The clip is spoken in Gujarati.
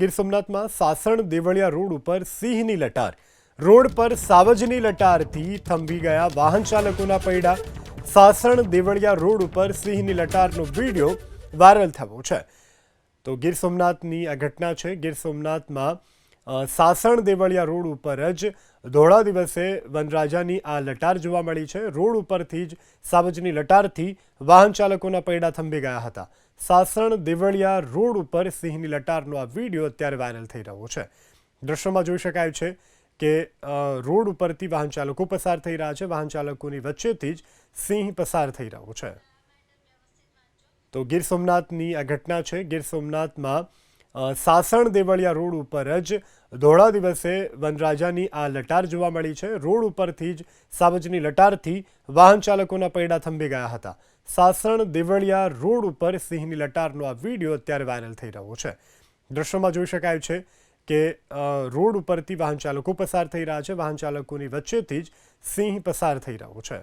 ગીર સોમનાથમાં સાસણ દેવળિયા રોડ ઉપર સિંહની લટાર. રોડ પર સાવજની લટારથી થંભી ગયા વાહન ચાલકોના પૈડા. સાસણ દેવળિયા રોડ ઉપર સિંહની લટારનો વિડીયો વાયરલ થયો છે. તો ગીર સોમનાથની આ ઘટના છે. ગીર સોમનાથમાં સાસણ દેવળિયા રોડ ઉપર જ ધોળા દિવસે વનરાજાની આ લટાર જોવા મળી છે. રોડ ઉપરથી જ સાવજની લટારથી વાહન ચાલકોના પૈડા થંભી ગયા હતા. સાસણ દેવળિયા રોડ ઉપર સિંહની લટારનો આ વિડીયો અત્યારે વાયરલ થઈ રહ્યો છે. દ્રશ્યોમાં જોઈ શકાય છે કે રોડ ઉપરથી વાહન ચાલકો પસાર થઈ રહ્યા છે. વાહન ચાલકોની વચ્ચેથી જ સિંહ પસાર થઈ રહ્યો છે. તો ગીર સોમનાથની આ ઘટના છે. ગીર સોમનાથમાં સાસણ દેવળિયા રોડ ઉપર જ ધોળા દિવસે વનરાજાની આ લટાર જોવા મળી છે. રોડ ઉપરથી જ સાવજની લટારથી વાહન ચાલકોના પૈડા થંભી ગયા હતા. સાસણ દેવળિયા રોડ ઉપર સિંહની લટારનો આ વિડીયો અત્યારે વાયરલ થઈ રહ્યો છે. દ્રશ્યોમાં જોઈ શકાય છે કે રોડ ઉપરથી વાહન ચાલકો પસાર થઈ રહ્યા છે. વાહન ચાલકોની વચ્ચેથી જ સિંહ પસાર થઈ રહ્યો છે.